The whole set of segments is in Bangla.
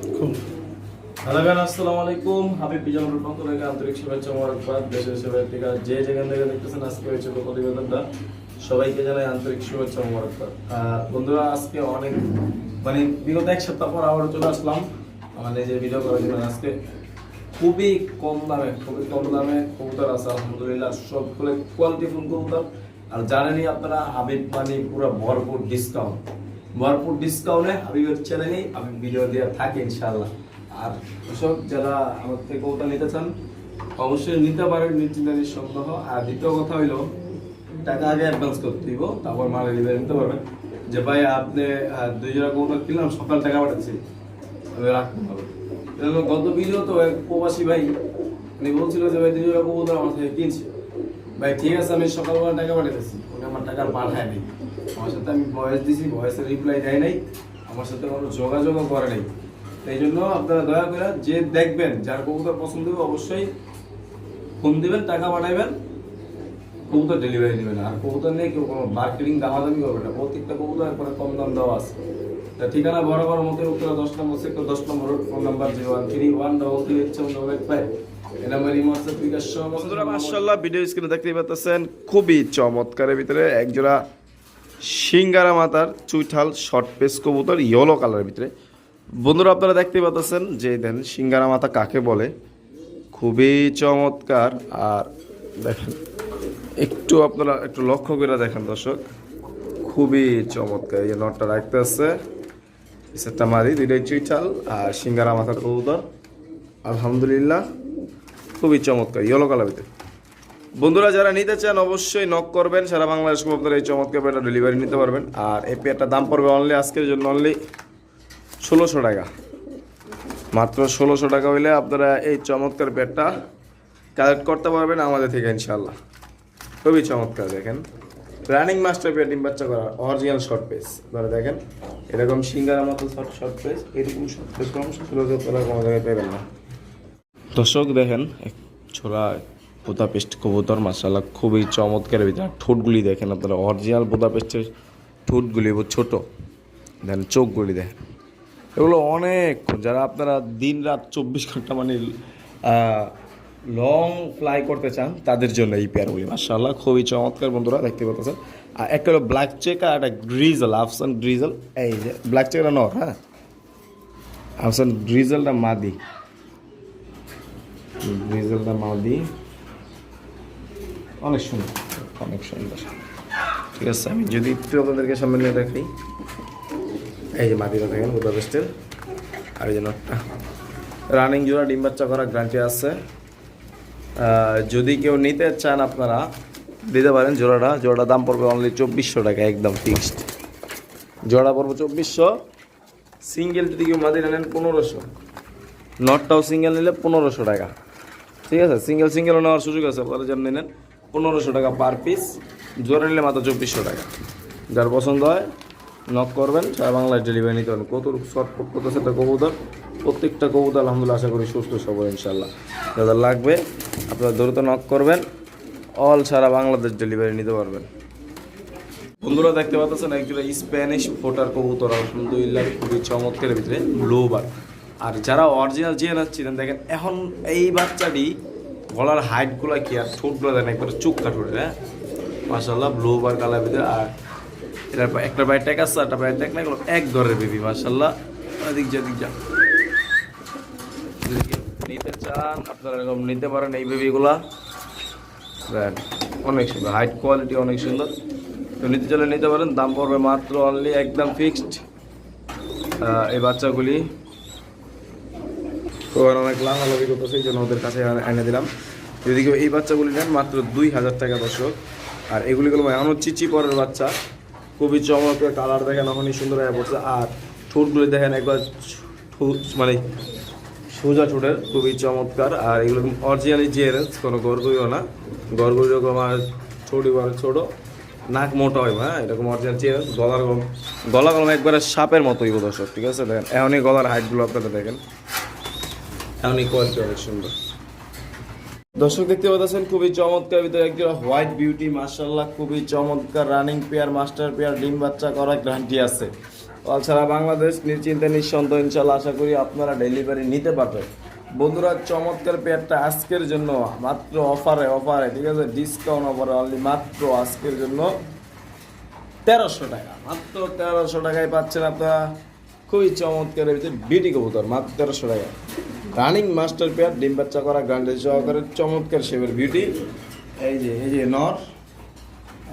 হ্যালো গান, আসসালামু আলাইকুম। হাবিব বিজনের পক্ষ থেকে আন্তরিক শুভেচ্ছা মোবারকবাদ। দেশের সেবায় থেকে যে যেখান থেকে দেখতেছেন আজকে হয়েছে প্রতিবেদনটা, সবাইকে জানাই আন্তরিক শুভেচ্ছা মোবারকবাদ। বন্ধুরা, আজকে অনেক বিগত এক সপ্তাহ পর আবার চলে আসলাম যে ভিডিও করার জন্য। আজকে খুবই কম দামে কবুতর আছে আলহামদুলিল্লাহ, সবগুলো কোয়ালিটিফুল কবুতর। আর জানেনই আপনারা, হাবিব পুরো ভরপুর ডিসকাউন্টে হাবিবের চ্যানেলে আমি ভিডিও দেওয়া থাকে ইনশাআল্লাহ। আর দর্শক যারা আমার থেকে কবুতর নিতে চান অবশ্যই নিতে পারেন নিশ্চিন্তে নিঃসন্দেহ। আর দ্বিতীয় কথা হইলো, টাকা আগে অ্যাডভান্স করতে দিব, তারপর মাল ডেলিভারি নিতে পারবেন। যে ভাই আপনি 2 জোড়া কবুতর কিনলাম, সকাল টাকা পাঠাচ্ছি, আমি রাখতে হবে। গত ভিডিও তো এক প্রবাসী ভাই বলছিল যে ভাই 2 জোড়া কবুতর আমার থেকে কিনছে। ভাই ঠিক আছে, আমি সকালবেলা টাকা পাঠাতেছি, উনি আমার টাকা পাঠায় নেই। আমার সাথে আমি ভয়েস দিছি, ভয়েসের রিপ্লাই দেয় নাই, আমার সাথে কোনো যোগাযোগও করে নাই। এই জন্য আপনারা দয়া করে যে দেখবেন, যার কবুতর পছন্দ হবে অবশ্যই ফোন দিবেন, টাকা পাঠাইবেন, কবুতর ডেলিভারি দিবেন। আর কবুতর নিয়ে কেউ কোনো মার্কেটিং দামাদামি করবে না, প্রত্যেকটা কবুতর পরে কম দাম দেওয়া আছে। ঠিকানা বরাবর মতো উত্তরা 10 নম্বর সেক্টর 10 নম্বর রোড, ফোন নাম্বার 013138385। মাশাআল্লাহ, ভিডিও স্ক্রিনে দেখতেই পাচ্ছেন খুবই চমৎকারের ভিতরে একজোড়া সিঙ্গারা মাথার চুইঠাল শর্ট পেস কবুতর, ইয়েলো কালারের ভিতরে। বন্ধুরা, আপনারা দেখতে পাচ্ছেন যে দেন সিঙ্গারা মাথা কাকে বলে, খুবই চমৎকার। আর দেখেন আপনারা একটু লক্ষ্য করে দেখেন দর্শক, খুবই চমৎকার। এই যে নটটা রাখতে আছে, সেটটা মারি, দুইটাই চুইঠাল আর সিঙ্গারা মাথার কবুতর আলহামদুলিল্লাহ, খুবই চমৎকার ইয়েলো কালার ভিতরে। বন্ধুরা, যারা নিতে চান অবশ্যই নক করবেন, সারা বাংলাদেশ আপনারা এই চমৎকার পেয়ারটা ডেলিভারি নিতে পারবেন। আর এই পেয়ারটার দাম পড়বে অনলি আজকের জন্য অনলি 1600 টাকা, মাত্র 1600 টাকা হইলে আপনারা এই চমৎকার পেয়ারটা কালেক্ট করতে পারবেন আমাদের থেকে ইনশাল্লাহ। খুবই চমৎকার, দেখেন রানিং মাস্টার পেয়ার, ডিম বাচ্চা করা অরিজিনাল শর্ট পেস। আপনারা দেখেন এরকম সিঙ্গারা মতো শর্ট পেস, এরকম শর্ট পেস কম কোনো জায়গায় পাবেন না। দর্শক দেখেন এক ছোড়া বুদাপেস্ট কবুতর, মাশাআল্লাহ খুবই চমৎকার ভিতরে। ঠোঁটগুলি দেখেন আপনারা, অরিজিনাল বুদাপেস্টের ঠোঁটগুলি ছোট, দেখেন চোখগুলি দেখেন, এগুলো অনেক। যারা আপনারা দিন রাত 24 ঘন্টা লং ফ্লাই করতে চান তাদের জন্য এই পেয়ারগুলি মাশাআল্লাহ খুবই চমৎকার। বন্ধুরা দেখতে পাচ্ছেন, আর একটা হলো ব্ল্যাক চেক আর একটা গ্রিজেল, আফসান গ্রিজেল। এই যে ব্ল্যাক চেকটা নর, হ্যাঁ, আফসান গ্রিজেলটা মাদি, অনেক সুন্দর, অনেক সুন্দর। ঠিক আছে, আমি যদি একটু আপনাদেরকে সামনে নিয়ে দেখি, এই যে মাদিটা দেখেন বুদাপেস্টের, আর এই যে নটটা রানিং জোড়া, ডিম বাচ্চা করা গ্যারান্টি আছে। যদি কেউ নিতে চান আপনারা দিতে পারেন। জোড়াটা দাম পড়বে অনলি 2400 টাকা, একদম ফিক্সড। জোড়া পড়বে 2400, সিঙ্গেল যদি কেউ মাদি নেন 1500, নটটাও সিঙ্গেল নিলে 1500 টাকা। ঠিক আছে, সিঙ্গেলও নেওয়ার সুযোগ আছে, আপনারা যেমন নেন 1500 টাকা পার পিস, জোড়া নিলে মাত্র 2400 টাকা। যার পছন্দ হয় নক করবেন, সারা বাংলায় ডেলিভারি নিতে পারেন। কত সেটা কবুতর, প্রত্যেকটা কবুতর আলহামদুলিল্লাহ আশা করি সুস্থ সবল ইনশাল্লাহ। যাদের লাগবে আপনারা দ্রুত নক করবেন, অল সারা বাংলাদেশ ডেলিভারি নিতে পারবেন। বন্ধুরা দেখতে পাচ্ছেন একজোড়া স্প্যানিশ ফোটার কবুতর আলহামদুলিল্লাহ খুবই চমৎকার ভিতরে, ব্লুবার। আর যারা অরিজিনাল যে নাচ্ছিলেন দেখেন, এখন এই বাচ্চাটি গলার হাইটগুলো কি আর ঠোঁটগুলো দেখেন একবার চুক্কা ঠোঁটের, হ্যাঁ মাশাআল্লাহ ব্লুবার কালার ভিতরে। আর এটার একটা পায়ে ট্যাগ আছে, একটা পায়ে ট্যাগ না, এগুলো এক ঘরের বেবি মাশাআল্লাহ। দিক যা নিতে চান আপনারা এরকম নিতে পারেন এই বেবিগুলা, অনেক সুন্দর, হাইট কোয়ালিটি অনেক সুন্দর। তো নিতে চাইলে নিতে পারেন, দাম পড়বে মাত্র অনলি একদম ফিক্সড। এই বাচ্চাগুলি অনেক লাভালাভি করতো, সেই জন্য ওদের কাছে এনে দিলাম। যদি কেউ এই বাচ্চাগুলি নেন মাত্র 2000 টাকা দর্শক। আর এগুলিগুলো এমনও চিচি পরের বাচ্চা, খুবই চমৎকার কালার দেখেন, এখনই সুন্দর হয়ে পড়ছে। আর ঠোঁটগুলি দেখেন একবার সোজা ঠোঁটের, খুবই চমৎকার। আর এগুলো অরিজিনালি জিআরএস, কোনো গরগুরিও না, গরগুরি রকম আর ছোটো, নাক মোটা হয়, হ্যাঁ এরকম অরিজিনাল জিআরএস। গলা কলম একবারে সাপের মতোই দর্শক। ঠিক আছে, দেখেন এখনই গলার হাইটগুলো আপনারা দেখেন, এখনই কোয়ালিটি অনেক সুন্দর। দর্শক দেখতে পাচ্ছেন খুবই চমৎকার ভিতরে একটা হোয়াইট বিউটি মাশাআল্লাহ, খুবই চমৎকার রানিং পেয়ার, মাস্টার পেয়ার, ডিম বাচ্চা করা গ্যারান্টি আছে। সারা বাংলাদেশ নিশ্চিন্তে নিঃসন্দেহ ইনশাল্লাহ আশা করি আপনারা ডেলিভারি নিতে পারবেন। বন্ধুরা চমৎকার পেয়ারটা আজকের জন্য মাত্র অফারে ঠিক আছে, ডিসকাউন্ট অফারে অনলি মাত্র আজকের জন্য 1300 টাকা, মাত্র 1300 টাকায় পাচ্ছেন আপনারা খুবই চমৎকার ভিতরে বিউটি কবুতর মাত্র 1300 টাকা। রানিং মাস্টার পেয়ার ডিম বাচ্চা করা গ্রান্ডের সহকারে চমৎকার শেপের বিউটি। এই যে নর,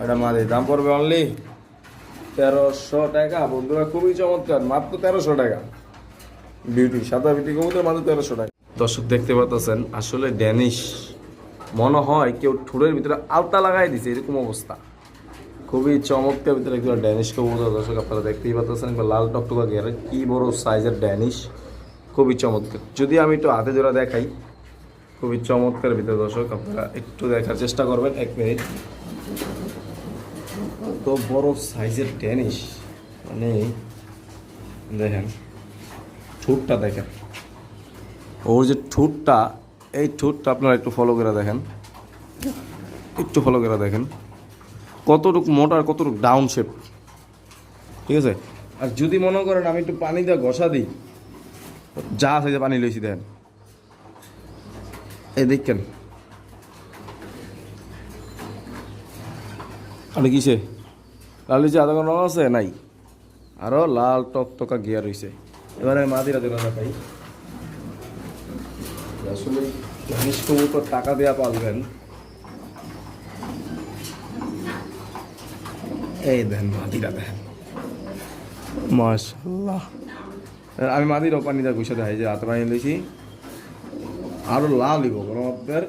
এটা মাঝে দাম পড়বে অনলি 1300 টাকা। বন্ধুরা খুবই চমৎকার মাত্র 1300 টাকা বিউটি, সাদা বিউটি কবুতর মাত্র 1300 টাকা। দর্শক দেখতে পাচ্ছেন আসলে ড্যানিশ মনে হয় কেউ ঠুরের ভিতরে আলতা লাগাই দিছে এরকম অবস্থা, খুবই চমৎকার ভিতরে একটু ড্যানিশ কবুতর। দর্শক আপনারা দেখতেই পাচ্ছেন লাল টকটকা গিয়ার কি বড় সাইজের ড্যানিশ, খুবই চমৎকার। যদি আমি একটু হাতে জোড়া দেখাই, খুবই চমৎকার ভিতরে দর্শক আপনারা একটু দেখার চেষ্টা করবেন, 1 মিনিট। তো বড় সাইজের ড্যানিশ, মানে দেখেন ঠোঁটটা দেখেন, ওর যে ঠোঁটটা, এই ঠোঁটটা আপনারা একটু ফলো করে দেখেন, একটু ফলো করে দেখেন কতটুকু মোটা আর কতটুকু ডাউন শেপ, ঠিক আছে। আর যদি মনে করেন আমি একটু পানি দিয়ে ঘষা দিই, যা আছে পানি লইছি দেখেন, এই দেখেন আর কিসে লাল হয়েছে, আধা ঘন্টা আছে নাই, আরও লাল টকটকা গিয়ার হয়েছে। এবারে মাদিরা দিন পাই, আসলে জিনিস কবুতর টাকা দেওয়া পালবেন। এই দেখেন মাদিরা দেখেন মাশাআল্লাহ, আমি মাদিরা পানি দিয়ে গুছিয়ে দেখাই যে হাতে পানি লইছি, আরও লাল হইব, কোনো আপনার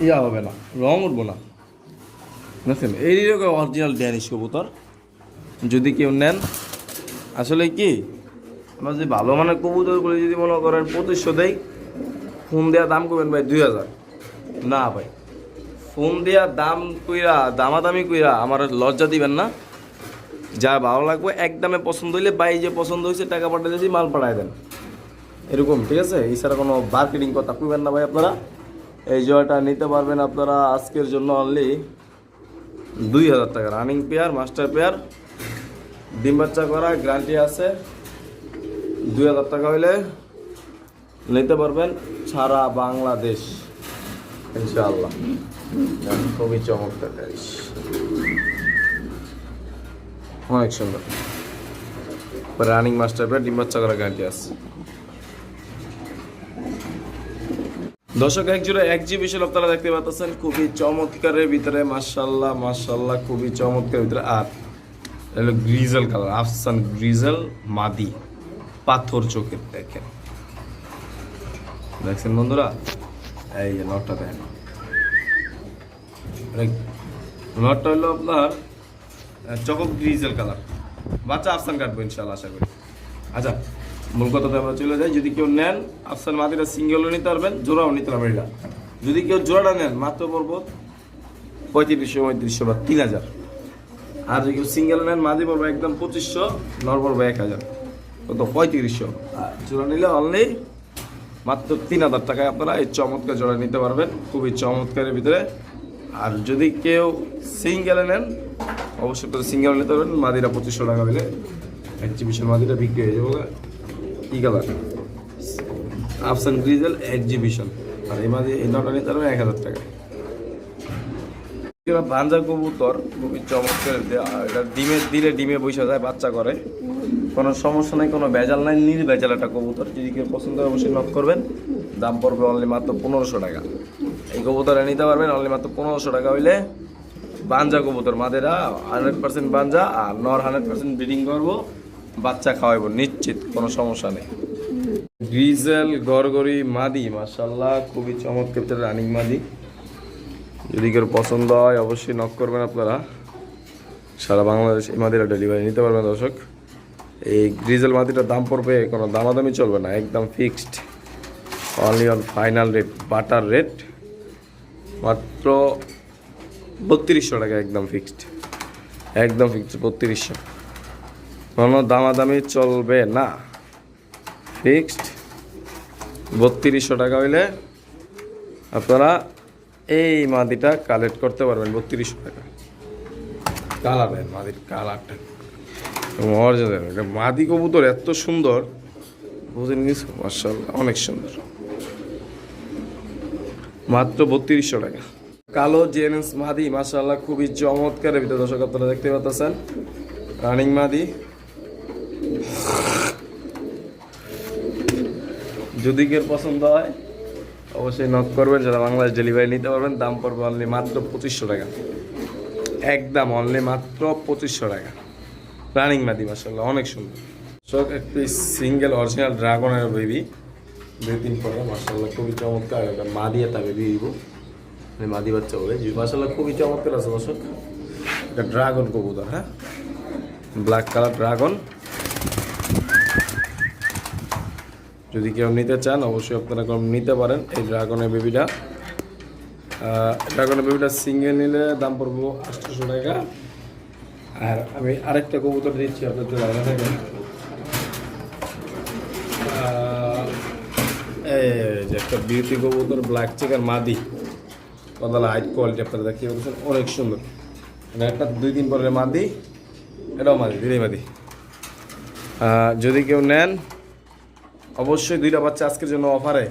ইয়া হবে না, রং উঠবো না, বুঝছেন। এইরকম অরিজিনাল ড্যানিশ কবুতর যদি কেউ নেন, আসলে কি আমরা যদি ভালো মানের কবুতরগুলো যদি মনে করেন 2500 দেয়, ফোন দেওয়া দাম করবেন ভাই 2000, না ভাই ফোন দেওয়া দাম কইরা দামাদামি কইরা আমার লজ্জা দিবেন না। যা ভালো লাগবে একদমে পছন্দ হইলে ভাই যে পছন্দ হয়েছে টাকা পাঠিয়ে দিয়েছি, মাল পাঠায় দেন, এরকম, ঠিক আছে। এছাড়া কোনো মার্কেটিং কথা কইবেন না ভাই। আপনারা এই জয়টা নিতে পারবেন আপনারা আজকের জন্য অনলি 2000 টাকা। রানিং পেয়ার, মাস্টার পেয়ার, ডিম বাচ্চা করা গ্যারান্টি আছে। 2000 টাকা হইলে নিতে পারবেন সারা বাংলাদেশ ইনশাআল্লাহ। খুবই চমৎকার গাড়িস, অনেক সুন্দর রানিং মাস্টার পেয়ার, ডিম বাচ্চা করা গ্যারান্টি আছে। দর্শক এক জোড়া এক্সিবিশন আপনারা দেখতে পাচ্ছেন, খুবই চমৎকারের ভিতরে মাশাআল্লাহ মাশাআল্লাহ, খুবই চমৎকারের ভিতরে। আর হলো গ্রিজেল কালার, আফসান গ্রিজেল মাদি, পাথর চোখের দেখেন, দেখছেন বন্ধুরা। এই যে নটটা দেখেন, নটটা হলো আপনার চকো গ্রিজেল কালার, বাচ্চা আফসান কাটবো ইনশাআল্লাহ আশা করি। আচ্ছা মূল কথাতে আমরা চলে যাই। যদি কেউ নেন আফসান মাদিরা সিঙ্গেলও নিতে পারবেন, জোড়াও নিতে পারবেন। এটা যদি কেউ জোড়াটা নেন মাত্র পড়বো 3500 বা 3000। আর যদি কেউ সিঙ্গেল নেন মাদি পড়বো একদম 2500, নর পড়বো 1000, কত 3500। আর জোড়া নিলে অনলি মাত্র 3000 টাকায় আপনারা এই চমৎকার জোড়া নিতে পারবেন, খুবই চমৎকারের ভিতরে। আর যদি কেউ সিঙ্গেলে নেন অবশ্যই সিঙ্গেল নিতে পারবেন, মাদিরা 2500 টাকা হলে এক্সিবিশন মাদিরা বিক্রি হয়ে যাবে। কি কালার আফসান গ্রিজেল এক্সিবিশন। আর এই মাদি এই নটা নিতে পারবেন 1000 টাকা। বাঞ্জা কবুতর খুবই চমৎকার, এটা ডিমের দিলে ডিমে বসে যায়, বাচ্চা করে, কোনো সমস্যা নেই, কোনো ভেজাল নাই, নির্ভেজাল একটা কবুতর। যদি কেউ পছন্দ হয় অবশ্যই নক করবেন। দাম পড়বে অনলি মাত্র 1500 টাকা। এই কবুতরে নিতে পারবেন অনলি মাত্র 1500 টাকা হইলে। বাঞ্জা কবুতর মাদেরা 100% বাঞ্জা, আর নর 100% ব্রিডিং করবো, বাচ্চা খাওয়াইবো নিশ্চিত, কোনো সমস্যা নেই। গ্রিজেল গরগরি মাদি মাশাআল্লাহ, খুবই চমৎকার রানিং মাদি। যদি কেউ পছন্দ হয় অবশ্যই নক করবেন আপনারা, সারা বাংলাদেশ এই মাদিরা ডেলিভারি নিতে পারবেন। দর্শক এই গ্রিজেল মাদিটার দাম পড়বে, কোনো দামাদামি চলবে না, একদম fixed, only on final rate, butter rate মাত্র 3200 টাকা, একদম ফিক্সড, একদম ফিক্সড 3200, কোনো দামাদামি চলবে না, ফিক্সড 3200 টাকা হইলে আপনারা এই মাদিটা কালেক্ট করতে পারবেন। 3200 টাকা। কালার দেন মাদির কালারটা, অরিজিনাল এটা মাদি কবুতর এত সুন্দর বুঝে নিয়েছো মাশাআল্লাহ অনেক সুন্দর মাত্র 3200 টাকা কালো জেনেন্স মাদি মাশাআল্লাহ খুবই চমৎকার ভিতরে দর্শক আপনারা দেখতে পাচ্ছেন রানিং মাদি যদি কেউ পছন্দ হয় অবশ্যই নক করবেন যারা বাংলাদেশ ডেলিভারি নিতে পারবেন দাম পড়বে অনলি মাত্র 2500 টাকা একদম অনলি মাত্র 2500 টাকা রানিং মাদি মাশাআল্লাহ অনেক সুন্দর সব একটি সিঙ্গেল অরিজিনাল ড্রাগনের বেবি 2-3 পরে মাশাআল্লাহ খুবই চমৎকার একটা মাদি একটা বেবি দিব মানে মাদি বাচ্চা হবে মাশাআল্লাহ খুবই চমৎকার আছে দর্শক এটা ড্রাগন কবুতর হ্যাঁ ব্ল্যাক কালার ড্রাগন যদি কেউ নিতে চান অবশ্যই আপনারা কম নিতে পারেন এই ড্রাগনের বেবিটা সিঙ্গেল নিলে দাম পড়বো 800 টাকা আর আমি আরেকটা কবুতর দিচ্ছি আপনাদের লাইনে থাকেন এই যে একটা বিউটি কবুতর ব্ল্যাক চেকার মাদি কদালা হাইট কোয়ালিটি আপনারা দেখতে পাচ্ছেন অনেক সুন্দর এটা একটা 2-3 পরের মাদি এটাও মাদি দিলেই মাদি যদি কেউ নেন অবশ্যই 2টা বাচ্চা আজকের জন্য অফারে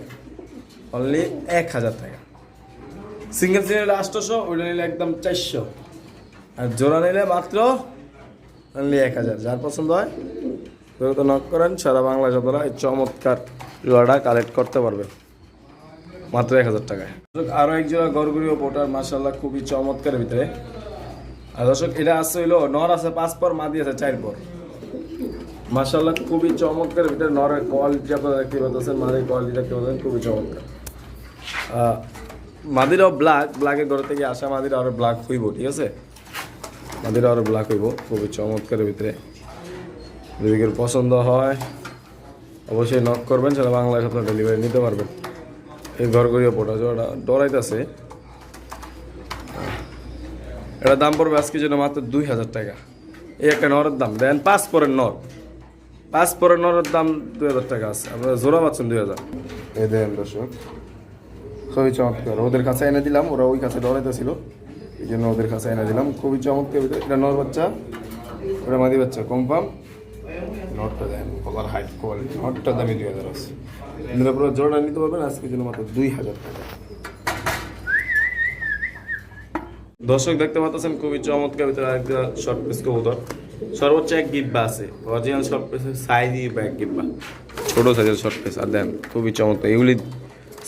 অনলি 1000 টাকা সিঙ্গেল নিলে 800 ওইটা নিলে একদম 400 আর জোড়া নিলে মাত্র অনলি 1000 যার পছন্দ হয় তো নক করেন সারা বাংলাদেশ আপনারা এই চমৎকার জোড়াটা কালেক্ট করতে পারবেন মাত্র 1000 টাকায় আরও এক জোড়া গরগুড়িও পোটার মাশাআল্লাহ খুবই চমৎকার ভিতরে আর দর্শক এটা আছে হইলো নর আছে 5 পর মাদি আছে 4 পর মাশাআল্লাহ খুবই চমৎকার ভিতরে নরের কোয়ালিটি আপনারা দেখতে পাচ্ছেন মাদির কোয়ালিটি দেখতে পাচ্ছেন খুবই চমৎকার মাদিরাও ব্ল্যাকের ঘর থেকে আসা মাদিরা আরও ব্ল্যাক হইব ঠিক আছে মাদিরা আরও ব্ল্যাক হইব খুবই চমৎকারের ভিতরে যদি কেউ পছন্দ হয় অবশ্যই নক করবেন সেটা বাংলাদেশ আপনার ডেলিভারি নিতে পারবেন এই ঘরগড়িও পোটা ওটা ডরাইতেছে এটা দাম পড়বে আজকের জন্য মাত্র 2000 টাকা এই একটা নরের দাম দেন 5 পরের নর 5 পরের নরের দাম 2000 টাকা আছে আপনারা জোড়া পাচ্ছেন 2000 এই দেন দর্শক খুবই চমৎকার ওদের কাছে এনে দিলাম ওরা ওই কাছে ডরাইতেছিল এই জন্য ওদের কাছে এনে দিলাম খুবই চমৎকার এটা নর বাচ্চা ওটা মাদি বাচ্চা কনফার্ম নটটা দেন কলার হাইট কোয়ালিটি নটটা দামি 2000 আছে আপনারা পুরো জোড়া নিতে পারবেন আজকের জন্য মাত্র 2000 টাকা দর্শক দেখতে পাচ্ছেন খুবই চমৎকার ভিতরে আরেকটা শর্ট পিস কবুতর সর্বোচ্চ এক গিব্বা আছে অরিজিনাল শর্ট পিসের সাইজই বা এক গিব্বা ছোটো সাইজের শর্ট পিস আর দেন খুবই চমৎকার এগুলি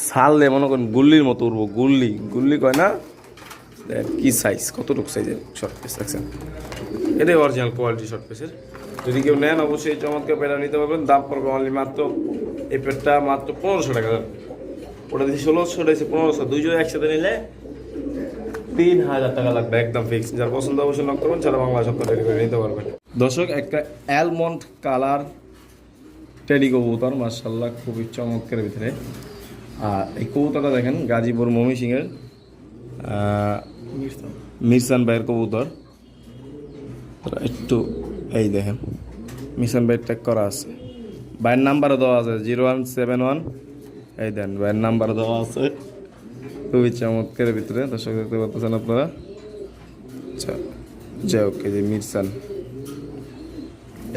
ছাড়লে মনে করেন গুল্লির মতো উঠবো গুল্লি কয় না দেন কি সাইজ কতটুকু সাইজের শর্ট পিস দেখছেন এটাই অরিজিনাল কোয়ালিটি শর্ট পিসের যদি কেউ নেন অবশ্যই চমৎকার পেটা নিতে পারবেন দাম পড়বে অনলি মাত্র এই পেটটা মাত্র 1500 টাকা ওটা দিচ্ছি 1600 ওটা দিচ্ছি 1500 দুই জোড়া একসাথে নিলে 3000 টাকা লাগবে একদম ফিক্স যার পছন্দ অবশ্যই নক করবেন সারা বাংলা সপ্তাহ ডেলিভারি নিতে পারবেন দর্শক একটা অ্যালমন্ড কালার টেডি কবুতর মাশাআল্লাহ খুবই চমৎকার ভিতরে আর এই কবুতরটা দেখেন গাজীপুর ময়মনসিংহের মিরসান ভাইয়ের কবুতর একটু এই দেখেন মিরসান ভাইয়ের ট্যাগ করা আছে ভাইয়ের নাম্বারও দেওয়া আছে 0171 এই দেন ভাইয়ের নাম্বার দেওয়া আছে খুবই চমৎকার ভিতরে দর্শক দেখতে পাচ্ছেন আপনারা আচ্ছা যাই হোক এই যে মিরসান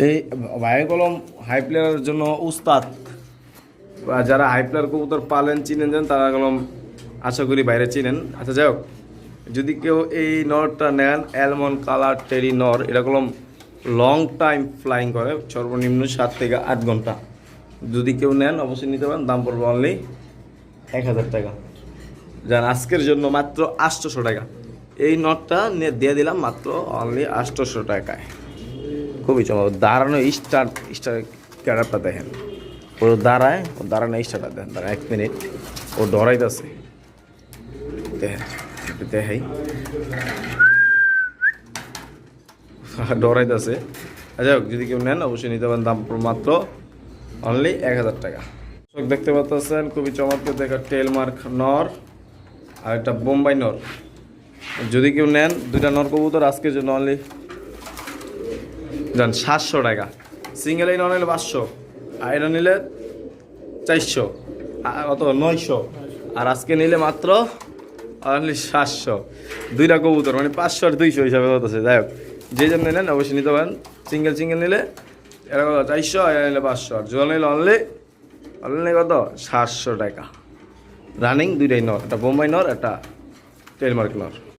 এই ভাই কলম হাই প্লেয়ারের জন্য উস্তাদ যারা হাই প্লেয়ার কবুতর পালেন চিনেন যান তারা কলম আশা করি বাইরে চিনেন আচ্ছা যাই হোক যদি কেউ এই নরটা নেন অ্যালমন্ড কালার টেরি নর এটা কলম লং টাইম ফ্লাইং করে সর্বনিম্ন 7 থেকে 8 ঘন্টা যদি কেউ নেন অবশ্যই নিতে পারেন দাম পড়বে অনলি 1000 টাকা যান আজকের জন্য মাত্র 800 টাকা এই নটটা দিয়ে দিলাম মাত্র অনলি 800 টাকায় খুবই চমৎকার দাঁড়ানো স্টার ক্যাডারটা দেখেন ও দাঁড়ায় ও দাঁড়ানো স্টারটা দেখেন দাঁড়া 1 মিনিট ও ডরাইতেছে দেখেন দেখাই ডরাইতেছে আচ্ছা যদি কেউ নেন অবশ্যই নিতে পারেন দাম মাত্র অনলি 1000 টাকা দেখতে পাচ্ছেন খুবই চমৎকার দেখা টেল মার্ক নর আর একটা বোম্বাই নর যদি কেউ নেন দুইটা নর কবুতর আজকের জন্য অনলি জান 700 টাকা সিঙ্গেল এই নর নিলে 500 আর এটা নিলে 400 অত 900 আর আজকে নিলে মাত্র অনলি 700 দুইটা কবুতর মানে 500 আর 200 হিসাবে হতেছে যাই হোক যে যেমন নেন অবশ্যই নিতে পারেন। সিঙ্গেল নিলে এরা কত 400, এরা নিলে 500, আর জোড়া নিলে অনলি কত 700 টাকা। রানিং দুইটাই নর, একটা বোম্বাই নর, একটা টেলমার্ক নর।